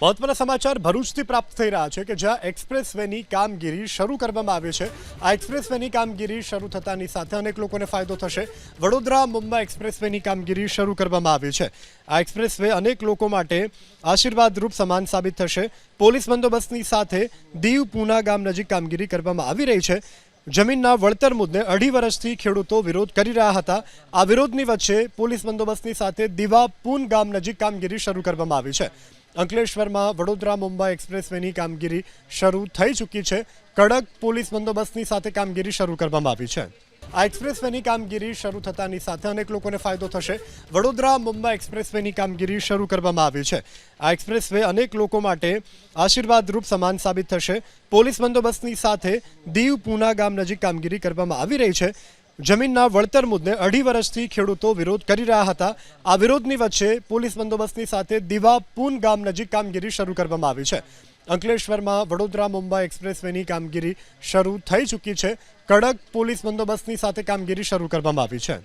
મહત્વના સમાચાર ભરૂચથી પ્રાપ્ત થઈ રહ્યા છે કે જ્યાં એક્સપ્રેસ વેની કામગીરી શરૂ કરવામાં આવી છે। આ એક્સપ્રેસ વેની કામગીરી શરૂ થતાની સાથે અનેક લોકોને ફાયદો થશે। વડોદરા મુંબઈ એક્સપ્રેસ વેની કામગીરી શરૂ કરવામાં આવી છે। આ એક્સપ્રેસ વે અનેક લોકો માટે આશીર્વાદરૂપ સમાન સાબિત થશે। પોલીસ બંદોબસ્તની સાથે દીવ પૂના ગામ નજીક કામગીરી કરવામાં આવી રહી છે। જમીનના વળતર મુદ્દે 2.5 વર્ષથી ખેડૂતો વિરોધ કરી રહ્યા હતા। આ વિરોધની વચ્ચે પોલીસ બંદોબસ્તની સાથે દીવા પૂન ગામ નજીક કામગીરી શરૂ કરવામાં આવી છે। અંકલેશ્વરમાં વડોદરા મુંબઈ એક્સપ્રેસ વેની કામગીરી શરૂ થઈ ચૂકી છે। કડક પોલીસ બંદોબસ્તની સાથે કામગીરી શરૂ કરવામાં આવી છે। આ એક્સપ્રેસ વેની કામગીરી શરૂ થતાની સાથે અનેક લોકોને ફાયદો થશે। વડોદરા મુંબઈ એક્સપ્રેસ વેની કામગીરી શરૂ કરવામાં આવી છે। આ એક્સપ્રેસ વે અનેક લોકો માટે આશીર્વાદરૂપ સમાન સાબિત થશે। પોલીસ બંદોબસ્તની સાથે દીવ પૂના ગામ નજીક કામગીરી કરવામાં આવી રહી છે। જમીનના વળતર મુદ્દે 2.5 વર્ષથી ખેડૂતો વિરોધ કરી રહ્યા હતા। આ વિરોધની વચ્ચે પોલીસ બંદોબસ્તની સાથે દીવા પૂન ગામ નજીક કામગીરી શરૂ કરવામાં આવી છે। અંકલેશ્વરમાં વડોદરા મુંબઈ એક્સપ્રેસ વેની કામગીરી શરૂ થઈ ચૂકી છે। કડક પોલીસ બંદોબસ્તની સાથે કામગીરી શરૂ કરવામાં આવી છે।